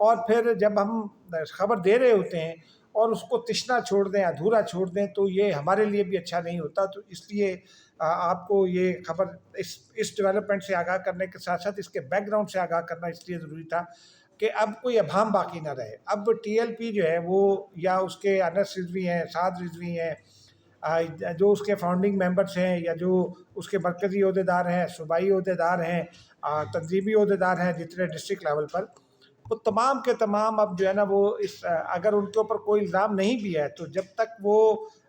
اور پھر جب ہم خبر دے رہے ہوتے ہیں اور اس کو تشنا چھوڑ دیں، ادھورا چھوڑ دیں، تو یہ ہمارے لیے بھی اچھا نہیں ہوتا. تو اس لیے آپ کو یہ خبر اس ڈیولپمنٹ سے آگاہ کرنے کے ساتھ ساتھ اس کے بیک گراؤنڈ سے آگاہ کرنا اس لیے ضروری تھا کہ اب کوئی ابہام باقی نہ رہے. اب ٹی ایل پی جو ہے وہ یا اس کے انس رضوی ہیں، سعد رضوی ہیں، جو اس کے فاؤنڈنگ ممبرس ہیں، یا جو اس کے مرکزی عہدیدار ہیں، صوبائی عہدیدار ہیں، تنظیمی عہدیدار ہیں جتنے ڈسٹرکٹ لیول پر، وہ تمام کے تمام اب جو ہے نا وہ اگر ان کے اوپر کوئی الزام نہیں بھی ہے تو جب تک وہ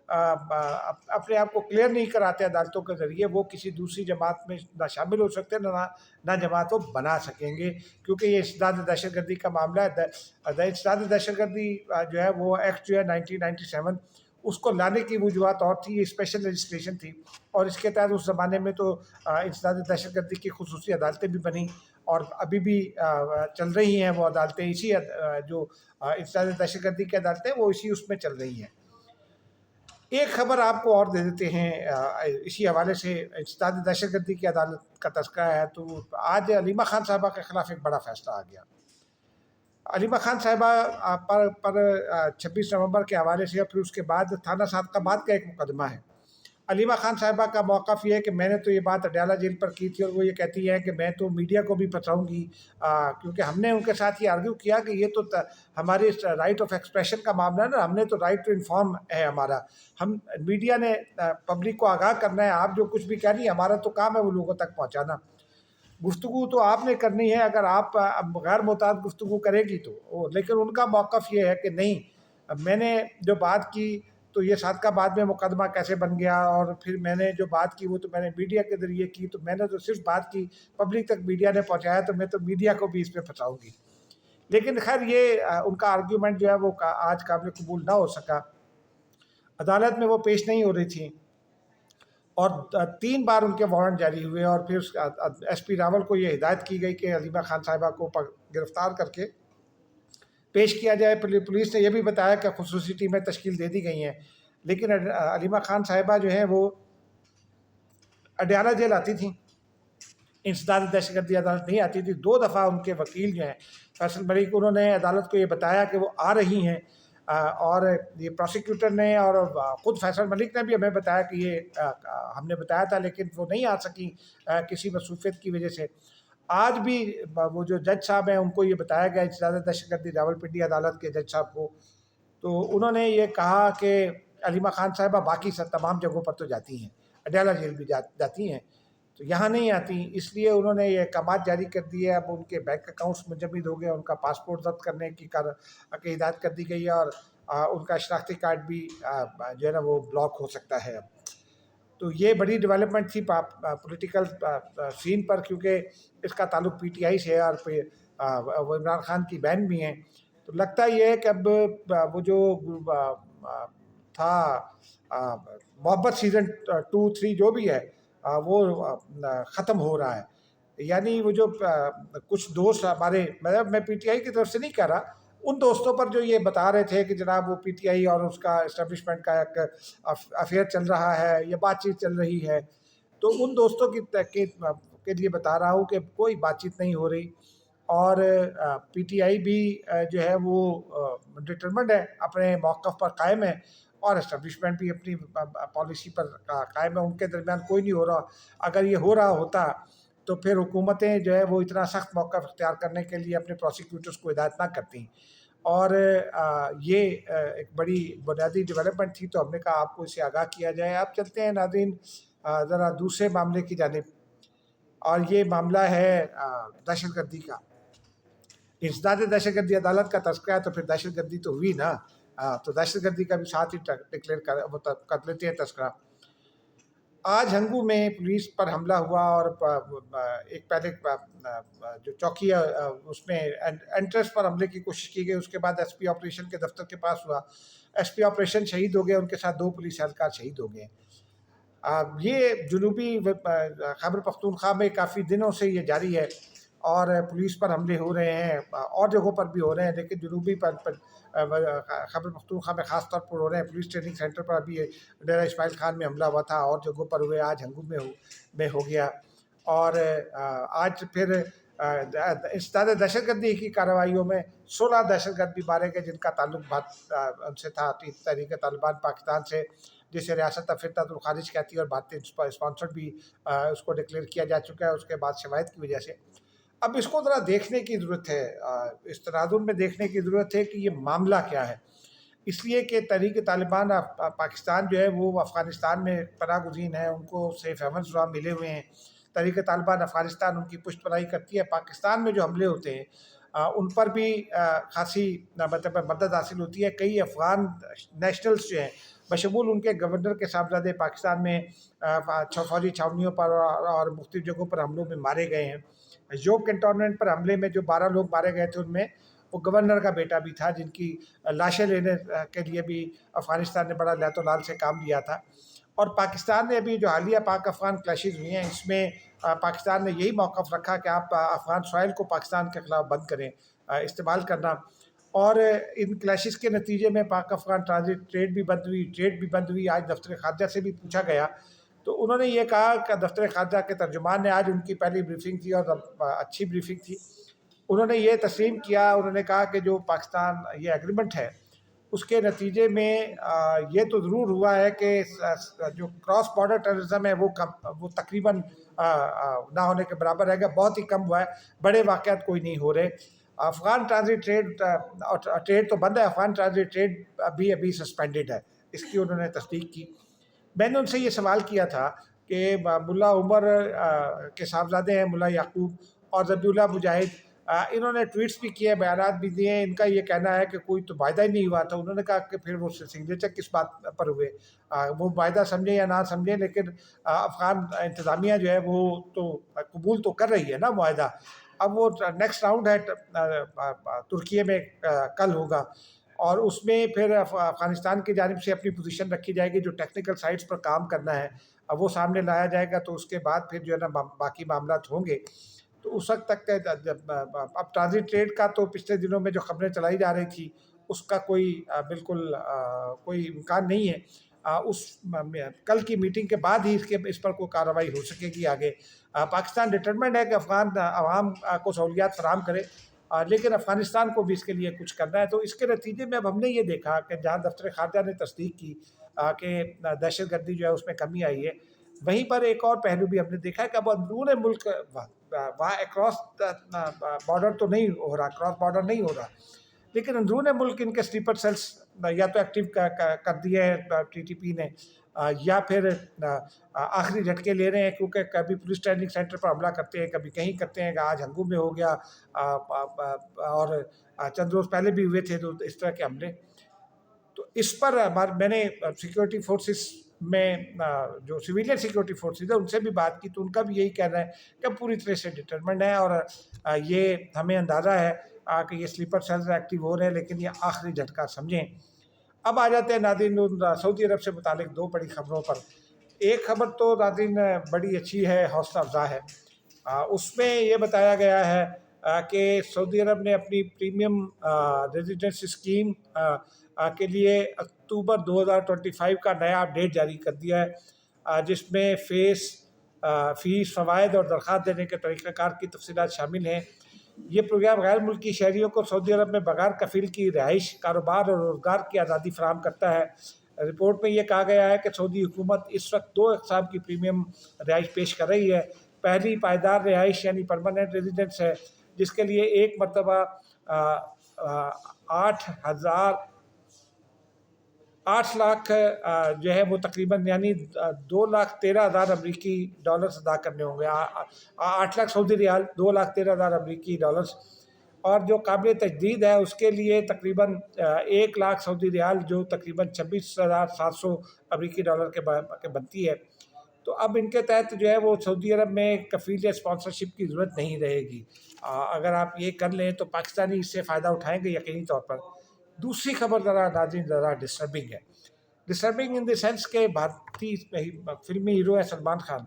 اپنے آپ کو کلیئر نہیں کراتے عدالتوں کے ذریعے، وہ کسی دوسری جماعت میں نہ شامل ہو سکتے نہ جماعت وہ بنا سکیں گے، کیونکہ یہ انسداد دہشت گردی کا معاملہ ہے. انسداد دہشت گردی جو ہے وہ ایکٹ جو ہے 1997، اس کو لانے کی وجوہات اور تھی، یہ اسپیشل لیجسلیشن تھی، اور اس کے تحت اس زمانے میں تو انسداد دہشت گردی کی خصوصی عدالتیں بھی بنیں اور ابھی بھی چل رہی ہیں وہ عدالتیں. اسی جو انسداد دہشت گردی کی عدالتیں وہ اسی اس میں چل رہی ہیں. ایک خبر آپ کو اور دے دیتے ہیں اسی حوالے سے، انسداد دہشت گردی کی عدالت کا تذکرہ ہے تو آج علیمہ خان صاحبہ کے خلاف ایک بڑا فیصلہ آ گیا. علیمہ خان صاحبہ پر 26 نومبر کے حوالے سے، پھر اس کے بعد تھانہ صادقآباد کا ایک مقدمہ ہے. علیمہ خان صاحبہ کا موقف یہ ہے کہ میں نے تو یہ بات اڈیالہ جیل پر کی تھی، اور وہ یہ کہتی ہے کہ میں تو میڈیا کو بھی پھنساؤں گی، کیونکہ ہم نے ان کے ساتھ یہ آرگیو کیا کہ یہ تو ہماری رائٹ آف ایکسپریشن کا معاملہ ہے نا، ہم نے تو رائٹ ٹو انفارم ہے ہمارا، ہم میڈیا نے پبلک کو آگاہ کرنا ہے، آپ جو کچھ بھی کہہ رہی ہیں ہمارا تو کام ہے وہ لوگوں تک پہنچانا. گفتگو تو آپ نے کرنی ہے، اگر آپ غیر محتاط گفتگو کرے گی تو، لیکن ان کا موقف یہ ہے کہ نہیں، میں نے جو بات کی تو یہ صادقہ بعد میں مقدمہ کیسے بن گیا، اور پھر میں نے جو بات کی وہ تو میں نے میڈیا کے ذریعے کی، تو میں نے تو صرف بات کی، پبلک تک میڈیا نے پہنچایا، تو میں تو میڈیا کو بھی اس میں پھنساؤں گی. لیکن خیر یہ ان کا آرگیومنٹ جو ہے وہ آج قابل قبول نہ ہو سکا. عدالت میں وہ پیش نہیں ہو رہی تھیں، اور 3 بار ان کے وارنٹ جاری ہوئے، اور پھر ایس پی راول کو یہ ہدایت کی گئی کہ علیمہ خان صاحبہ کو گرفتار کر کے پیش کیا جائے. پولیس نے یہ بھی بتایا کہ خصوصی ٹیمیں تشکیل دے دی گئی ہیں، لیکن علیمہ خان صاحبہ جو ہیں وہ اڈیالہ جیل آتی تھیں، انسداد دہشت گردی عدالت نہیں آتی تھی. 2 دفعہ ان کے وکیل جو ہیں فیصل ملک، انہوں نے عدالت کو یہ بتایا کہ وہ آ رہی ہیں، اور یہ پروسیکیوٹر نے اور خود فیصل ملک نے بھی ہمیں بتایا کہ یہ ہم نے بتایا تھا، لیکن وہ نہیں آ سکی کسی مصروفیت کی وجہ سے. آج بھی وہ جو جج صاحب ہیں ان کو یہ بتایا گیا، انسداد دہشت گردی راولپنڈی عدالت کے جج صاحب کو، تو انہوں نے یہ کہا کہ علیمہ خان صاحبہ باقی تمام جگہوں پر تو جاتی ہیں، اڈیالہ جیل بھی جاتی ہیں، تو یہاں نہیں آتی. اس لیے انہوں نے یہ احکامات جاری کر دیے. اب ان کے بینک اکاؤنٹس منجمد ہو گئے، ان کا پاسپورٹ ضبط کرنے کی ہدایت کر دی گئی ہے، اور ان کا شناختی کارڈ بھی جو ہے نا وہ بلاک ہو سکتا ہے اب. تو یہ بڑی ڈیولپمنٹ تھی پولیٹیکل سین پر، کیونکہ اس کا تعلق پی ٹی آئی سے ہے، اور وہ عمران خان کی بہن بھی ہیں. تو لگتا یہ ہے کہ اب وہ جو تھا محبت سیزن 2 3 جو بھی ہے وہ ختم ہو رہا ہے. یعنی وہ جو کچھ دوست ہمارے، میں پی ٹی آئی کی طرف سے نہیں کہہ رہا، ان دوستوں پر جو یہ بتا رہے تھے کہ جناب وہ پی ٹی آئی اور اس کا اسٹیبلشمنٹ کا ایک افیئر چل رہا ہے یا بات چیت چل رہی ہے، تو ان دوستوں کے لیے بتا رہا ہوں کہ کوئی بات چیت نہیں ہو رہی، اور پی ٹی آئی بھی جو ہے وہ ڈٹرمنڈ ہے، اپنے موقف پر قائم ہے، اور اسٹیبلشمنٹ بھی اپنی پالیسی پر قائم ہے. ان کے درمیان کوئی نہیں ہو رہا. اگر یہ ہو رہا ہوتا تو پھر حکومتیں جو ہے وہ اتنا سخت موقف اختیار کرنے کے لیے اپنے پروسیکیوٹرز کو ہدایت نہ کرتی. اور یہ ایک بڑی بنیادی ڈیولپمنٹ تھی، تو ہم نے کہا آپ کو اسے آگاہ کیا جائے. آپ چلتے ہیں ناظرین ذرا دوسرے معاملے کی جانب، اور یہ معاملہ ہے دہشت گردی کا. انسداد دہشت گردی عدالت کا تذکرہ ہے تو پھر دہشت گردی تو ہوئی نا، تو دہشت گردی کا بھی ساتھ ہی ڈکلیئر کر لیتے ہیں تذکرہ. آج ہنگو میں پولیس پر حملہ ہوا، اور ایک پہلے جو چوکی ہے اس میں انٹرس پر حملے کی کوشش کی گئی. اس کے بعد ایس پی آپریشن کے دفتر کے پاس ہوا، ایس پی آپریشن شہید ہو گئے، ان کے ساتھ 2 پولیس اہلکار شہید ہو گئے. یہ جنوبی خیبر پختونخوا میں کافی دنوں سے یہ جاری ہے، اور پولیس پر حملے ہو رہے ہیں، اور جگہوں پر بھی ہو رہے ہیں، لیکن جنوبی خیبر پختونخوا میں خاص طور پر ہو رہے ہیں. پولیس ٹریننگ سینٹر پر ابھی ڈیرہ اسماعیل خان میں حملہ ہوا تھا، اور جگہوں پر ہوئے، آج ہنگو میں ہو گیا. اور آج پھر انسداد دہشت گردی کی کارروائیوں میں 16 دہشت گرد بھی مارے گئے جن کا تعلق ان سے تھا، تحریک طالبان پاکستان سے، جسے ریاست افریقہ الخارج کہتی ہے، اور بھارتی اسپانسرڈ بھی اس کو ڈکلیئر کیا جا چکا ہے اس کے بعد شواہد کی وجہ سے۔ اب اس کو ذرا دیکھنے کی ضرورت ہے، اس تناظر میں دیکھنے کی ضرورت ہے کہ یہ معاملہ کیا ہے، اس لیے کہ تحریک طالبان پاکستان جو ہے وہ افغانستان میں پناہ گزین ہے، ان کو سیف ہیونز وہاں ملے ہوئے ہیں۔ تحریک طالبان افغانستان ان کی پشت پناہی کرتی ہے، پاکستان میں جو حملے ہوتے ہیں ان پر بھی خاصی مطلب مدد حاصل ہوتی ہے۔ کئی افغان نیشنلز جو ہیں بشمول ان کے گورنر کے صاحبزادے پاکستان میں فوجی چھاونیوں پر اور مختلف جگہوں پر حملوں میں مارے گئے ہیں۔ یوگ کنٹونمنٹ پر حملے میں جو 12 لوگ مارے گئے تھے ان میں وہ گورنر کا بیٹا بھی تھا، جن کی لاشیں لینے کے لیے بھی افغانستان نے بڑا لیت و لال سے کام لیا تھا۔ اور پاکستان نے ابھی جو حالیہ پاک افغان کلیشز ہوئی ہیں اس میں پاکستان نے یہی موقف رکھا کہ آپ افغان سوائل کو پاکستان کے خلاف بند کریں استعمال کرنا، اور ان کلیشز کے نتیجے میں پاک افغان ٹرانزٹ ٹریڈ بھی بند ہوئی، ٹریڈ بھی بند ہوئی۔ آج دفتر خارجہ سے بھی پوچھا گیا تو انہوں نے یہ کہا کہ دفتر خارجہ کے ترجمان نے، آج ان کی پہلی بریفنگ تھی اور اچھی بریفنگ تھی، انہوں نے یہ تسلیم کیا، انہوں نے کہا کہ جو پاکستان یہ ایگریمنٹ ہے اس کے نتیجے میں یہ تو ضرور ہوا ہے کہ جو کراس بارڈر ٹیررزم ہے وہ تقریباً نہ ہونے کے برابر رہے گا، بہت ہی کم ہوا ہے، بڑے واقعات کوئی نہیں ہو رہے۔ افغان ٹرانزٹ ٹریڈ تو بند ہے، افغان ٹرانزٹ ٹریڈ ابھی سسپینڈڈ ہے، اس کی انہوں نے تصدیق کی۔ میں نے ان سے یہ سوال کیا تھا کہ ملا عمر کے صاحبزادے ہیں ملا یعقوب اور ذبیح اللہ مجاہد، انہوں نے ٹویٹس بھی کیے، بیانات بھی دیے، ان کا یہ کہنا ہے کہ کوئی تو معاہدہ ہی نہیں ہوا تھا۔ انہوں نے کہا کہ پھر وہ سگنیچر کس بات پر ہوئے، وہ معاہدہ سمجھیں یا نہ سمجھیں، لیکن افغان انتظامیہ جو ہے وہ تو قبول تو کر رہی ہے نا معاہدہ۔ اب وہ نیکسٹ راؤنڈ ہے ترکیے میں کل ہوگا، اور اس میں پھر افغانستان کی جانب سے اپنی پوزیشن رکھی جائے گی، جو ٹیکنیکل سائٹس پر کام کرنا ہے اب وہ سامنے لایا جائے گا، تو اس کے بعد پھر جو ہے نا باقی معاملات ہوں گے۔ تو اس وقت تک اب ٹرانزٹ ٹریڈ کا تو پچھلے دنوں میں جو خبریں چلائی جا رہی تھی اس کا کوئی بالکل کوئی امکان نہیں ہے، اس کل کی میٹنگ کے بعد ہی اس پر کوئی کارروائی ہو سکے گی آگے۔ پاکستان ڈٹرمنڈ ہے کہ افغان عوام کو سہولیات فراہم کرے، لیکن افغانستان کو بھی اس کے لیے کچھ کرنا ہے۔ تو اس کے نتیجے میں اب ہم نے یہ دیکھا کہ جہاں دفتر خارجہ نے تصدیق کی کہ دہشت گردی جو ہے اس میں کمی آئی ہے، وہیں پر ایک اور پہلو بھی ہم نے دیکھا کہ اب اندرون ملک وہاں اکراس بارڈر تو نہیں ہو رہا، کراس بارڈر نہیں ہو رہا، لیکن اندرون ملک ان کے سلیپر سیلز یا تو ایکٹیو کر دیے ہیں ٹی ٹی پی نے، یا پھر آخری جھٹکے لے رہے ہیں، کیونکہ کبھی پولیس ٹریننگ سینٹر پر حملہ کرتے ہیں، کبھی کہیں کرتے ہیں، کہ آج ہنگو میں ہو گیا، اور چند روز پہلے بھی ہوئے تھے تو اس طرح کے حملے۔ تو اس پر میں نے سیکیورٹی فورسز میں جو سویلین سیکیورٹی فورسز ہیں ان سے بھی بات کی، تو ان کا بھی یہی کہنا ہے کہ پوری طرح سے ڈٹرمنڈ ہے، اور یہ ہمیں اندازہ ہے کہ یہ سلیپر سیلز ایکٹیو ہو رہے ہیں، لیکن یہ آخری جھٹکا سمجھیں۔ اب آ جاتے ہیں ناظرین سعودی عرب سے متعلق دو بڑی خبروں پر۔ ایک خبر تو ناظرین بڑی اچھی ہے، حوصلہ افزا ہے، اس میں یہ بتایا گیا ہے کہ سعودی عرب نے اپنی پریمیم ریزیڈنس اسکیم کے لیے اکتوبر 2025 کا نیا اپڈیٹ جاری کر دیا ہے، جس میں فیس، فوائد اور درخواست دینے کے طریقہ کار کی تفصیلات شامل ہیں۔ یہ پروگرام غیر ملکی شہریوں کو سعودی عرب میں بغیر کفیل کی رہائش، کاروبار اور روزگار کی آزادی فراہم کرتا ہے۔ رپورٹ میں یہ کہا گیا ہے کہ سعودی حکومت اس وقت دو اقسام کی پریمیم رہائش پیش کر رہی ہے۔ پہلی پائیدار رہائش یعنی پرماننٹ ریزیڈنس ہے، جس کے لیے ایک مرتبہ 8 لاکھ جو ہے وہ تقریباً یعنی 2,13,000 امریکی ڈالرز ادا کرنے ہوں گے، 8 لاکھ سعودی ریال، 2,13,000 امریکی ڈالرز، اور جو قابل تجدید ہے اس کے لیے تقریباً 1 لاکھ سعودی ریال، جو تقریباً 26,700 امریکی ڈالر کے بنتی ہے۔ تو اب ان کے تحت جو ہے وہ سعودی عرب میں کفیل یا اسپانسرشپ کی ضرورت نہیں رہے گی۔ اگر آپ یہ کر لیں تو پاکستانی اس سے فائدہ اٹھائیں گے یقینی طور پر۔ دوسری خبر ناظرین ذرا ڈسٹربنگ ہے، ڈسٹربنگ ان دی سینس کہ بھارتی فلمی ہیرو ہے سلمان خان،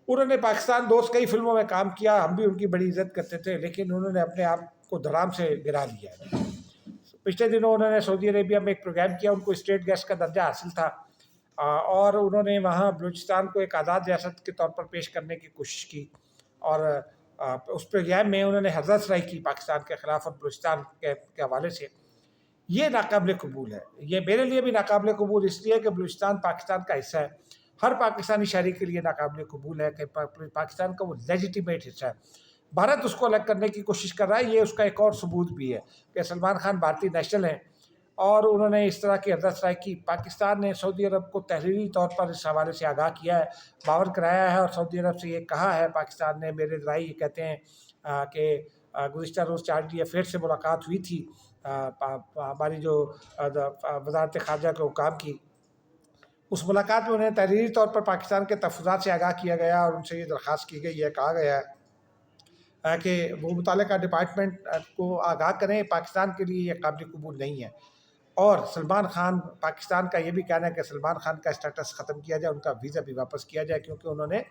انہوں نے پاکستان دوست کئی فلموں میں کام کیا، ہم بھی ان کی بڑی عزت کرتے تھے، لیکن انہوں نے اپنے آپ کو دھڑام سے گرا لیا ہے۔ پچھلے دنوں انہوں نے سعودی عربیہ میں ایک پروگرام کیا، ان کو اسٹیٹ گیسٹ کا درجہ حاصل تھا، اور انہوں نے وہاں بلوچستان کو ایک آزاد ریاست کے طور پر پیش کرنے کی کوشش کی، اور اس پروگرام میں انہوں نے حضرت سرائی کی پاکستان کے خلاف اور بلوچستان کے حوالے سے، یہ ناقابل قبول ہے. یہ میرے لیے بھی ناقابل قبول اس لیے کہ بلوچستان پاکستان کا حصہ ہے. ہر پاکستانی شہری کے لیے ناقابل قبول ہے کہ پاکستان کا وہ لیجیٹیمیٹ حصہ ہے. بھارت اس کو الگ کرنے کی کوشش کر رہا ہے. یہ اس کا ایک اور ثبوت بھی ہے کہ سلمان خان بھارتی نیشنل ہیں اور انہوں نے اس طرح کی حضرت سرائی کی. پاکستان نے سعودی عرب کو تحریری طور پر اس حوالے سے آگاہ کیا ہے، باور کرایا ہے، اور سعودی عرب سے یہ کہا ہے پاکستان نے. میرے ذرائع یہ کہتے ہیں کہ گزشتہ روز چارٹی افیئر سے ملاقات ہوئی تھی ہماری جو وزارت خارجہ کے حکام کی. اس ملاقات میں انہیں تحریری طور پر پاکستان کے تحفظات سے آگاہ کیا گیا اور ان سے یہ درخواست کی گئی، یہ کہا گیا ہے کہ وہ متعلقہ ڈپارٹمنٹ کو آگاہ کریں. پاکستان کے لیے یہ قابل قبول نہیں ہے. اور سلمان خان، پاکستان کا یہ بھی کہنا ہے کہ سلمان خان کا اسٹیٹس ختم کیا جائے، ان کا ویزا بھی واپس کیا جائے، کیونکہ انہوں نے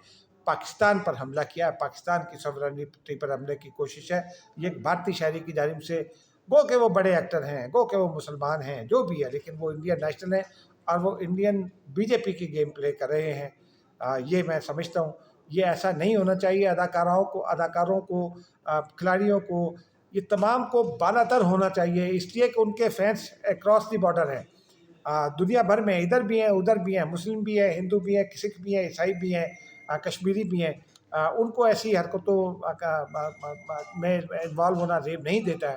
پاکستان پر حملہ کیا ہے، پاکستان کی سوورنٹی پر حملے کی کوشش ہے. یہ ایک بھارتی شہری کی جانب سے، گو کہ وہ بڑے ایکٹر ہیں، گو کہ وہ مسلمان ہیں، جو بھی ہے، لیکن وہ انڈین نیشنل ہیں اور وہ انڈین بی جے پی کی گیم پلے کر رہے ہیں. یہ میں سمجھتا ہوں یہ ایسا نہیں ہونا چاہیے. اداکاروں کو کھلاڑیوں کو، یہ تمام کو بالاتر ہونا چاہیے، اس لیے کہ ان کے فینس اکراس دی بارڈر ہیں دنیا بھر میں، ادھر بھی ہیں ادھر بھی ہیں، مسلم بھی ہیں، ہندو بھی ہیں، سکھ بھی ہیں، عیسائی بھی ہیں، کشمیری بھی ہیں. ان کو ایسی حرکتوں میں انوالو ہونا ریب نہیں دیتا ہے.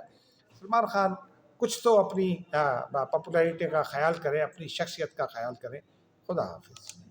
سلمان خان کچھ تو اپنی پاپولیرٹی کا خیال کریں، اپنی شخصیت کا خیال کریں. خدا حافظ.